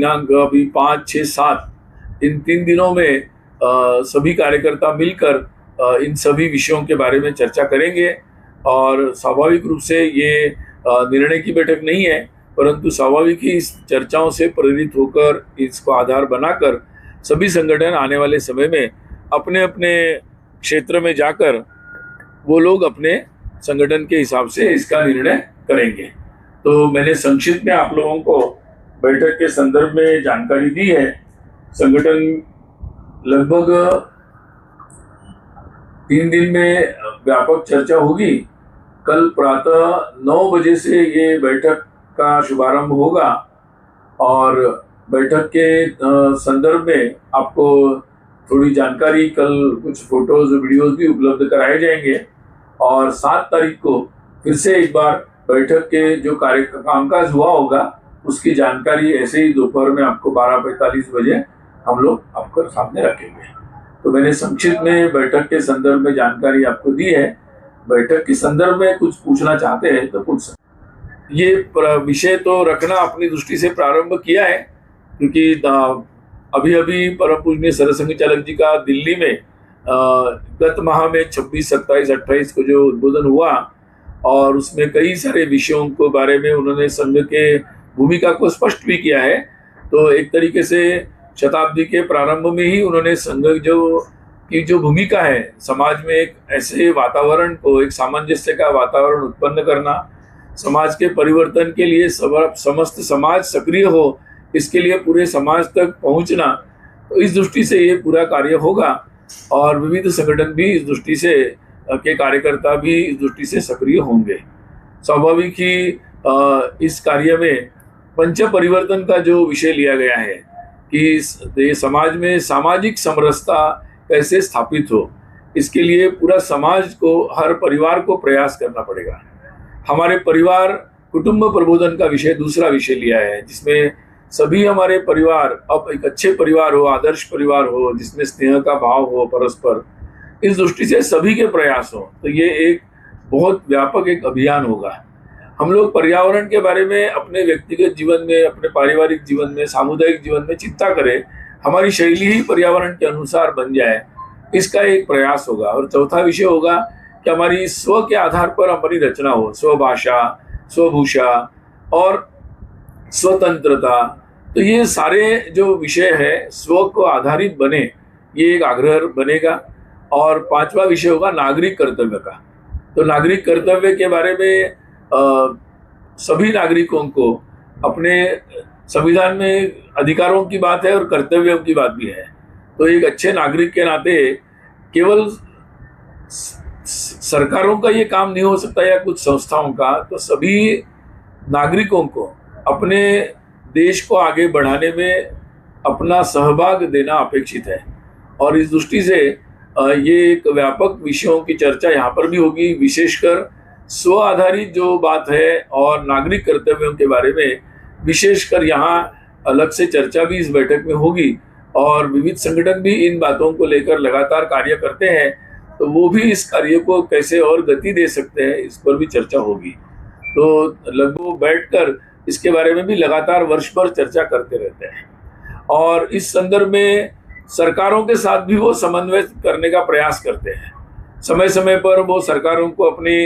दिनांक अभी 5, 6, 7 इन 3 दिनों में सभी कार्यकर्ता मिलकर इन सभी विषयों के बारे में चर्चा करेंगे। और स्वाभाविक रूप से ये निर्णय की बैठक नहीं है, परंतु स्वाभाविक ही इस चर्चाओं से प्रेरित होकर इसको आधार बनाकर सभी संगठन आने वाले समय में अपने अपने क्षेत्र में जाकर वो लोग अपने संगठन के हिसाब से इसका निर्णय करेंगे। तो मैंने संक्षिप्त में आप लोगों को बैठक के संदर्भ में जानकारी दी है। संगठन लगभग 3 दिन में व्यापक चर्चा होगी। कल प्रातः 9 बजे से ये बैठक का शुभारंभ होगा और बैठक के संदर्भ में आपको थोड़ी जानकारी, कल कुछ फोटोज वीडियोज भी उपलब्ध कराए जाएंगे। और 7 तारीख को फिर से एक बार बैठक के जो कामकाज हुआ होगा उसकी जानकारी ऐसे ही दोपहर में आपको 12:45 बजे हम लोग आपको सामने रखेंगे। तो मैंने संक्षिप्त में बैठक के संदर्भ में जानकारी आपको दी है। बैठक के संदर्भ में कुछ पूछना चाहते हैं तो पूछ सकते। ये विषय तो रखना अपनी दृष्टि से प्रारंभ किया है, क्योंकि अभी अभी परम पूजनीय सरसंघ चालक जी का दिल्ली में गत माह में 26, 27, 28 को जो उद्बोधन हुआ और उसमें कई सारे विषयों के बारे में उन्होंने संघ के भूमिका को स्पष्ट भी किया है। तो एक तरीके से शताब्दी के प्रारंभ में ही उन्होंने संघ जो भूमिका है समाज में एक ऐसे वातावरण को, एक सामंजस्य का वातावरण उत्पन्न करना, समाज के परिवर्तन के लिए समस्त समाज सक्रिय हो, इसके लिए पूरे समाज तक पहुंचना, तो इस दृष्टि से ये पूरा कार्य होगा। और विविध संगठन भी इस दृष्टि से के कार्यकर्ता भी इस दृष्टि से सक्रिय होंगे। स्वाभाविक ही इस कार्य में पंच परिवर्तन का जो विषय लिया गया है कि समाज में सामाजिक समरसता कैसे स्थापित हो, इसके लिए पूरा समाज को, हर परिवार को प्रयास करना पड़ेगा। हमारे परिवार कुटुंब प्रबोधन का विषय दूसरा विषय लिया है, जिसमें सभी हमारे परिवार अब एक अच्छे परिवार हो, आदर्श परिवार हो, जिसमें स्नेह का भाव हो परस्पर, इस दृष्टि से सभी के प्रयास हो। तो ये एक बहुत व्यापक एक अभियान होगा। हम लोग पर्यावरण के बारे में अपने व्यक्तिगत जीवन में, अपने पारिवारिक जीवन में, सामुदायिक जीवन में चिंता करें, हमारी शैली ही पर्यावरण के अनुसार बन जाए, इसका एक प्रयास होगा। और चौथा विषय होगा कि हमारी स्व के आधार पर हमारी रचना हो, स्वभाषा, स्वभूषा और स्वतंत्रता। तो ये सारे जो विषय है स्व को आधारित बने, ये एक आग्रह बनेगा। और 5वां विषय होगा नागरिक कर्तव्य का। तो नागरिक कर्तव्य के बारे में सभी नागरिकों को अपने संविधान में अधिकारों की बात है और कर्तव्यों की बात भी है। तो एक अच्छे नागरिक के नाते केवल सरकारों का ये काम नहीं हो सकता या कुछ संस्थाओं का, तो सभी नागरिकों को अपने देश को आगे बढ़ाने में अपना सहभाग देना अपेक्षित है। और इस दृष्टि से ये एक व्यापक विषयों की चर्चा यहाँ पर भी होगी। विशेषकर स्व आधारित जो बात है और नागरिक कर्तव्यों के बारे में विशेषकर यहाँ अलग से चर्चा भी इस बैठक में होगी। और विविध संगठन भी इन बातों को लेकर लगातार कार्य करते हैं, तो वो भी इस कार्य को कैसे और गति दे सकते हैं, इस पर भी चर्चा होगी। तो लगभग बैठकर इसके बारे में भी लगातार वर्ष भर चर्चा करते रहते हैं। और इस संदर्भ में सरकारों के साथ भी वो समन्वय करने का प्रयास करते हैं। समय समय पर वो सरकारों को अपनी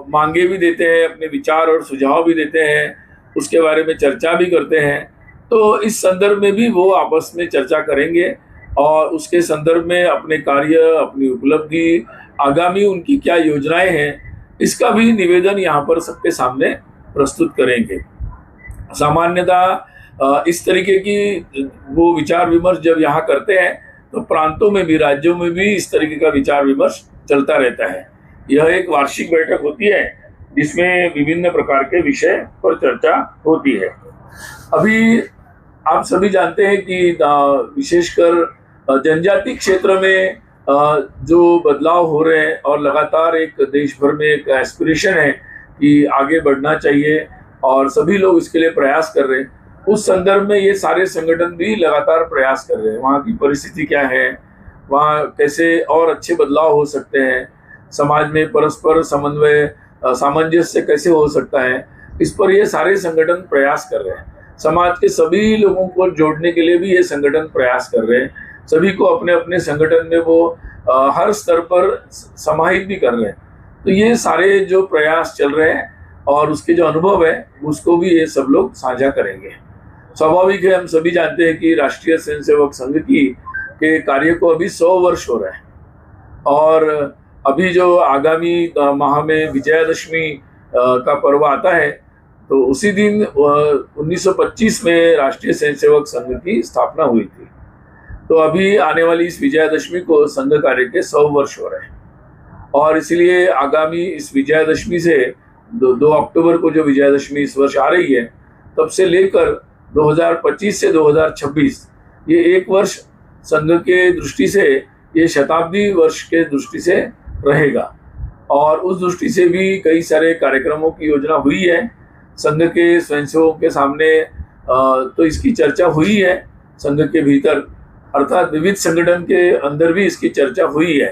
मांगे भी देते हैं, अपने विचार और सुझाव भी देते हैं, उसके बारे में चर्चा भी करते हैं। तो इस संदर्भ में भी वो आपस में चर्चा करेंगे और उसके संदर्भ में अपने कार्य, अपनी उपलब्धि, आगामी उनकी क्या योजनाएं हैं, इसका भी निवेदन यहाँ पर सबके सामने प्रस्तुत करेंगे। सामान्यतः इस तरीके की वो विचार विमर्श जब यहाँ करते हैं तो प्रांतों में भी, राज्यों में भी इस तरीके का विचार विमर्श चलता रहता है। यह एक वार्षिक बैठक होती है जिसमें विभिन्न प्रकार के विषय पर चर्चा होती है। अभी आप सभी जानते हैं कि विशेषकर जनजाति क्षेत्र में जो बदलाव हो रहे हैं और लगातार एक देश भर में एक एस्पिरेशन है कि आगे बढ़ना चाहिए और सभी लोग इसके लिए प्रयास कर रहे हैं। उस संदर्भ में ये सारे संगठन भी लगातार प्रयास कर रहे हैं। वहाँ की परिस्थिति क्या है, वहाँ कैसे और अच्छे बदलाव हो सकते हैं, समाज में परस्पर समन्वय, सामंजस्य कैसे हो सकता है, इस पर ये सारे संगठन प्रयास कर रहे हैं। समाज के सभी लोगों को जोड़ने के लिए भी ये संगठन प्रयास कर रहे हैं। सभी को अपने अपने संगठन में वो हर स्तर पर समाहित भी कर रहे हैं। तो ये सारे जो प्रयास चल रहे हैं और उसके जो अनुभव है उसको भी ये सब लोग साझा करेंगे। स्वाभाविक है, हम सभी जानते हैं कि राष्ट्रीय स्वयंसेवक संघ की के कार्य को अभी 100 वर्ष हो रहे हैं और अभी जो आगामी माह में विजयादशमी का पर्व आता है तो उसी दिन 1925 में राष्ट्रीय स्वयंसेवक संघ की स्थापना हुई थी। तो अभी आने वाली इस विजयादशमी को संघ कार्य के 100 वर्ष हो रहे हैं और इसलिए आगामी इस विजयादशमी से 2 अक्टूबर को जो विजयादशमी इस वर्ष आ रही है तब से लेकर 2025 से 2026 ये 1 वर्ष संघ के दृष्टि से ये शताब्दी वर्ष के दृष्टि से रहेगा और उस दृष्टि से भी कई सारे कार्यक्रमों की योजना हुई है। संघ के स्वयंसेवकों के सामने तो इसकी चर्चा हुई है संघ के भीतर, अर्थात विविध संगठन के अंदर भी इसकी चर्चा हुई है।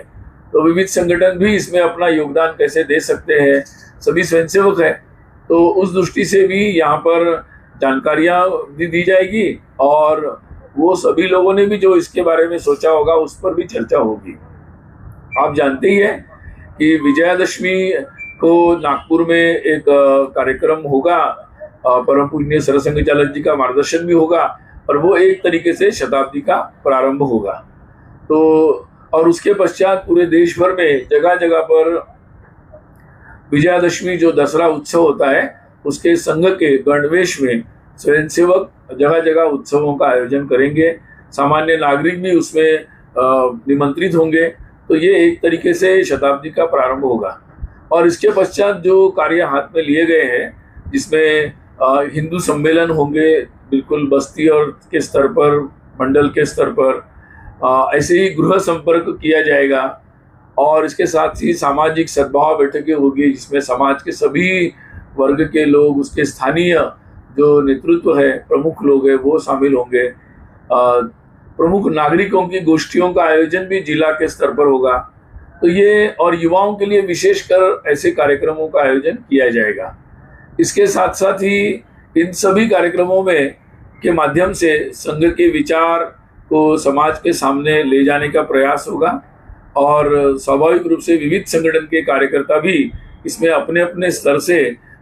तो विविध संगठन भी इसमें अपना योगदान कैसे दे सकते हैं, सभी स्वयंसेवक है तो उस दृष्टि से भी यहाँ पर जानकारियाँ भी दी जाएगी और वो सभी लोगों ने भी जो इसके बारे में सोचा होगा उस पर भी चर्चा होगी। आप जानते ही हैं कि विजयादशमी को नागपुर में एक कार्यक्रम होगा, परम पूजनीय सरसंघ चालक जी का मार्गदर्शन भी होगा और वो एक तरीके से शताब्दी का प्रारंभ होगा। तो और उसके पश्चात पूरे देश भर में जगह जगह पर विजयादशमी जो दसरा उत्सव होता है उसके संघ के गणवेश में स्वयंसेवक जगह जगह उत्सवों का आयोजन करेंगे। सामान्य नागरिक भी उसमें निमंत्रित होंगे। तो ये एक तरीके से शताब्दी का प्रारंभ होगा और इसके पश्चात जो कार्य हाथ में लिए गए हैं जिसमें हिंदू सम्मेलन होंगे बिल्कुल बस्ती और के स्तर पर, मंडल के स्तर पर ऐसे ही गृह संपर्क किया जाएगा और इसके साथ ही सामाजिक सद्भाव बैठकें होगी जिसमें समाज के सभी वर्ग के लोग, उसके स्थानीय जो नेतृत्व है, प्रमुख लोग हैं वो शामिल होंगे। प्रमुख नागरिकों की गोष्ठियों का आयोजन भी जिला के स्तर पर होगा। तो ये और युवाओं के लिए विशेषकर ऐसे कार्यक्रमों का आयोजन किया जाएगा। इसके साथ साथ ही इन सभी कार्यक्रमों में के माध्यम से संघ के विचार को समाज के सामने ले जाने का प्रयास होगा और स्वाभाविक रूप से विविध संगठन के कार्यकर्ता भी इसमें अपने अपने स्तर से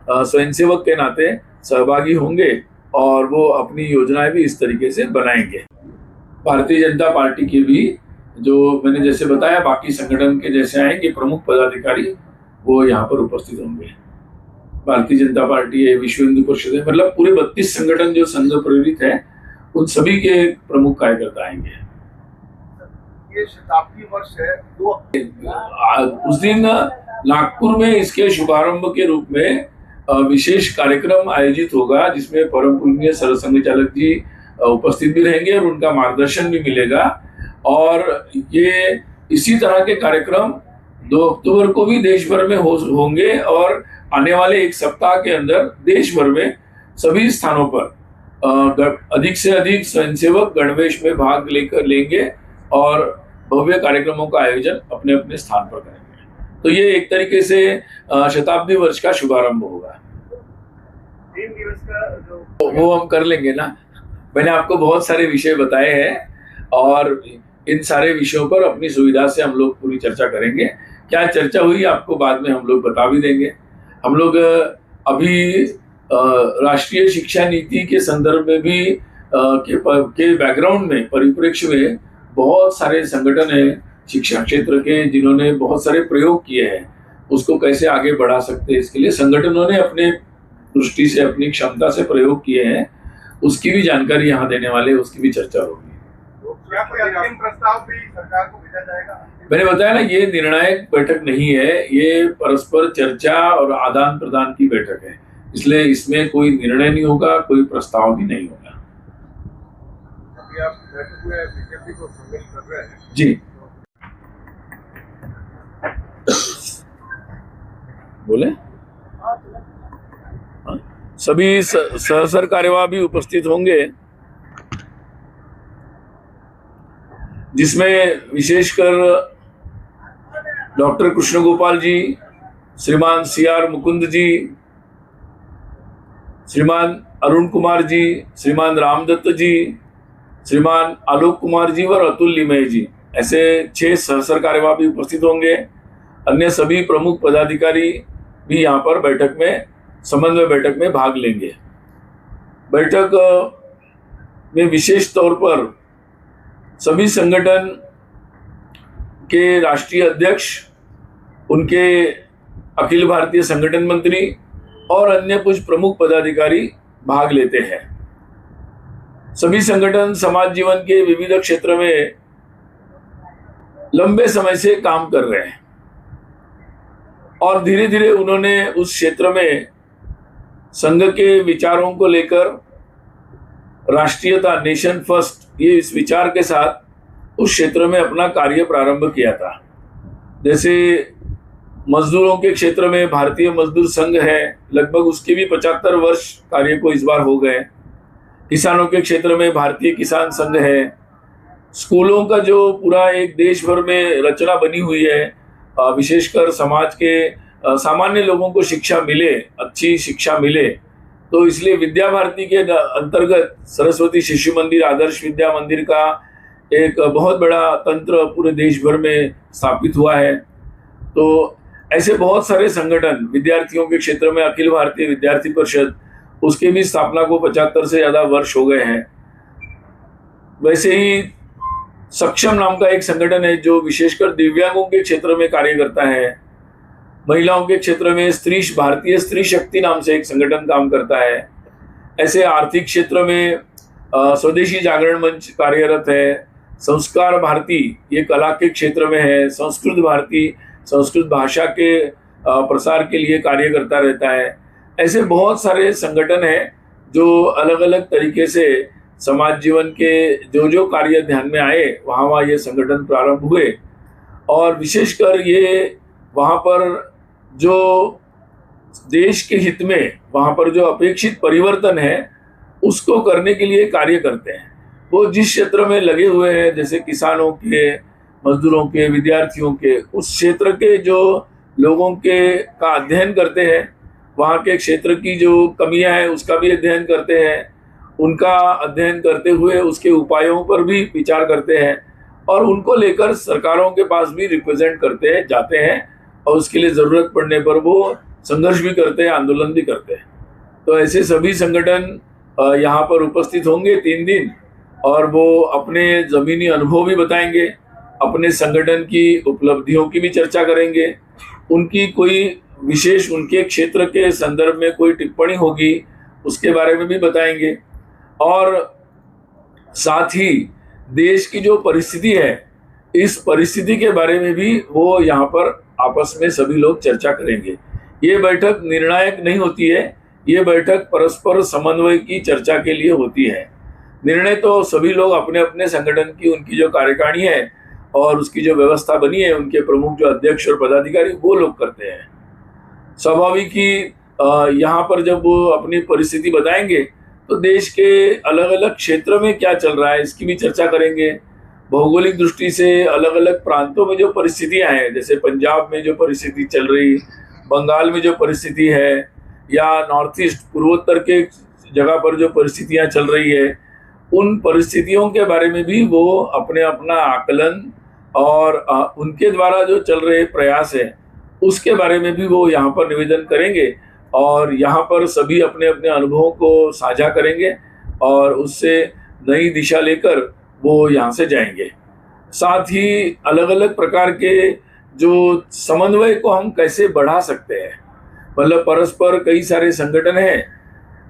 स्वयंसेवक के नाते सहभागी होंगे और वो अपनी योजनाएं भी इस तरीके से बनाएंगे। भारतीय जनता पार्टी के भी जो मैंने जैसे बताया बाकी संगठन के जैसे आएंगे प्रमुख पदाधिकारी वो यहाँ पर उपस्थित होंगे। भारतीय जनता पार्टी है, विश्व हिंदू परिषद है, मतलब पूरे 32 संगठन जो संघ प्रेरित है उन सभी के प्रमुख कार्यकर्ता आएंगे। ये शताब्दी वर्ष है उस दिन नागपुर में इसके शुभारंभ के रूप में विशेष कार्यक्रम आयोजित होगा जिसमें परम पूजनीय सरसंघ चालक जी उपस्थित भी रहेंगे और उनका मार्गदर्शन भी मिलेगा। और ये इसी तरह के कार्यक्रम 2 अक्टूबर को भी देश भर में होंगे और आने वाले 1 सप्ताह के अंदर देश भर में सभी स्थानों पर अधिक से अधिक स्वयंसेवक गणवेश में भाग लेंगे और भव्य कार्यक्रमों का आयोजन अपने अपने स्थान पर करेंगे। तो ये एक तरीके से शताब्दी वर्ष का शुभारंभ होगा। 3 दिवस का वो हम कर लेंगे ना। मैंने आपको बहुत सारे विषय बताए हैं और इन सारे विषयों पर अपनी सुविधा से हम लोग पूरी चर्चा करेंगे। क्या चर्चा हुई आपको बाद में हम लोग बता भी देंगे। हम लोग अभी राष्ट्रीय शिक्षा नीति के संदर्भ में भी के बैकग्राउंड में, परिप्रेक्ष्य में बहुत सारे संगठन हैं शिक्षा क्षेत्र के जिन्होंने बहुत सारे प्रयोग किए हैं। उसको कैसे आगे बढ़ा सकते हैं इसके लिए संगठनों ने अपने दृष्टि से, अपनी क्षमता से प्रयोग किए हैं। उसकी भी जानकारी यहाँ देने वाले, उसकी भी चर्चा होगी। क्या कोई अंतिम प्रस्ताव भी सरकार को भेजा जाएगा? मैंने बताया ना, ये निर्णायक बैठक नहीं है, ये परस्पर चर्चा और आदान प्रदान की बैठक है, इसलिए इसमें कोई निर्णय नहीं होगा, कोई प्रस्ताव भी नहीं होगा। अभी आप बैठक में बीजेपी को शामिल कर रहे हैं जी बोले सभी सहसर कार्यवाह भी उपस्थित होंगे जिसमें विशेषकर डॉक्टर कृष्ण गोपाल जी, श्रीमान CR मुकुंद जी, श्रीमान अरुण कुमार जी, श्रीमान रामदत्त जी, श्रीमान आलोक कुमार जी और अतुल लिमये जी, ऐसे 6 सहसर कार्यवाह उपस्थित होंगे। अन्य सभी प्रमुख पदाधिकारी भी यहाँ पर बैठक में, समन्वय बैठक में भाग लेंगे। बैठक में विशेष तौर पर सभी संगठन के राष्ट्रीय अध्यक्ष, उनके अखिल भारतीय संगठन मंत्री और अन्य कुछ प्रमुख पदाधिकारी भाग लेते हैं। सभी संगठन समाज जीवन के विविध क्षेत्र में लंबे समय से काम कर रहे हैं और धीरे धीरे उन्होंने उस क्षेत्र में संघ के विचारों को लेकर राष्ट्रीयता, नेशन फर्स्ट, ये इस विचार के साथ उस क्षेत्र में अपना कार्य प्रारंभ किया था। जैसे मजदूरों के क्षेत्र में भारतीय मजदूर संघ है, लगभग उसके भी 75 वर्ष कार्य को इस बार हो गए। किसानों के क्षेत्र में भारतीय किसान संघ है। स्कूलों का जो पूरा एक देश भर में रचना बनी हुई है, विशेषकर समाज के सामान्य लोगों को शिक्षा मिले, अच्छी शिक्षा मिले, तो इसलिए विद्या भारती के अंतर्गत सरस्वती शिशु मंदिर, आदर्श विद्या मंदिर का एक बहुत बड़ा तंत्र पूरे देश भर में स्थापित हुआ है। तो ऐसे बहुत सारे संगठन, विद्यार्थियों के क्षेत्र में अखिल भारतीय विद्यार्थी परिषद, उसके भी स्थापना को 75 से ज़्यादा वर्ष हो गए हैं। वैसे ही सक्षम नाम का एक संगठन है जो विशेषकर दिव्यांगों के क्षेत्र में कार्य करता है। महिलाओं के क्षेत्र में भारतीय स्त्री शक्ति नाम से एक संगठन काम करता है। ऐसे आर्थिक क्षेत्र में स्वदेशी जागरण मंच कार्यरत है। संस्कार भारती, ये कला के क्षेत्र में है। संस्कृत भारती, संस्कृत भाषा के प्रसार के लिए कार्य करता रहता है। ऐसे बहुत सारे संगठन हैं जो अलग अलग तरीके से समाज जीवन के जो कार्य ध्यान में आए वहाँ ये संगठन प्रारंभ हुए और विशेषकर ये वहाँ पर जो देश के हित में, वहाँ पर जो अपेक्षित परिवर्तन है उसको करने के लिए कार्य करते हैं। वो जिस क्षेत्र में लगे हुए हैं, जैसे किसानों के, मजदूरों के, विद्यार्थियों के, उस क्षेत्र के जो लोगों के का अध्ययन करते हैं, वहाँ के क्षेत्र की जो कमियां हैं उसका भी अध्ययन करते हैं। उनका अध्ययन करते हुए उसके उपायों पर भी विचार करते हैं और उनको लेकर सरकारों के पास भी रिप्रेजेंट करते हैं, जाते हैं और उसके लिए ज़रूरत पड़ने पर वो संघर्ष भी करते हैं, आंदोलन भी करते हैं। तो ऐसे सभी संगठन यहाँ पर उपस्थित होंगे 3 दिन और वो अपने ज़मीनी अनुभव भी बताएंगे, अपने संगठन की उपलब्धियों की भी चर्चा करेंगे। उनकी कोई विशेष, उनके क्षेत्र के संदर्भ में कोई टिप्पणी होगी उसके बारे में भी बताएंगे और साथ ही देश की जो परिस्थिति है, इस परिस्थिति के बारे में भी वो यहाँ पर आपस में सभी लोग चर्चा करेंगे। ये बैठक निर्णायक नहीं होती है, ये बैठक परस्पर समन्वय की चर्चा के लिए होती है। निर्णय तो सभी लोग अपने अपने संगठन की, उनकी जो कार्यकारिणी है और उसकी जो व्यवस्था बनी है, उनके प्रमुख जो अध्यक्ष और पदाधिकारी वो लोग करते हैं। स्वाभाविक ही यहाँ पर जब वो अपनी परिस्थिति बताएंगे तो देश के अलग अलग क्षेत्र में क्या चल रहा है इसकी भी चर्चा करेंगे। भौगोलिक दृष्टि से अलग अलग प्रांतों में जो परिस्थितियां हैं, जैसे पंजाब में जो परिस्थिति चल रही, बंगाल में जो परिस्थिति है, या नॉर्थ ईस्ट, पूर्वोत्तर के जगह पर जो परिस्थितियां चल रही है, उन परिस्थितियों के बारे में भी वो अपने अपना आकलन और उनके द्वारा जो चल रहे प्रयास है उसके बारे में भी वो यहाँ पर निवेदन करेंगे और यहाँ पर सभी अपने अपने अनुभवों को साझा करेंगे और उससे नई दिशा लेकर वो यहाँ से जाएंगे। साथ ही अलग अलग प्रकार के जो समन्वय को हम कैसे बढ़ा सकते हैं, मतलब परस्पर कई सारे संगठन हैं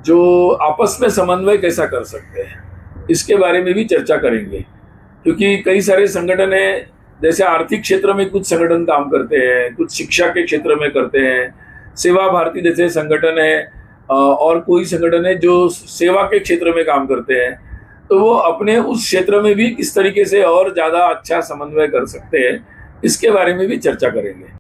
जो आपस में समन्वय कैसा कर सकते हैं, इसके बारे में भी चर्चा करेंगे। क्योंकि कई सारे संगठन हैं, जैसे आर्थिक क्षेत्र में कुछ संगठन काम करते हैं, कुछ शिक्षा के क्षेत्र में करते हैं, सेवा भारती जैसे संगठन है और कोई संगठन है जो सेवा के क्षेत्र में काम करते हैं। तो वो अपने उस क्षेत्र में भी किस तरीके से और ज़्यादा अच्छा समन्वय कर सकते हैं, इसके बारे में भी चर्चा करेंगे।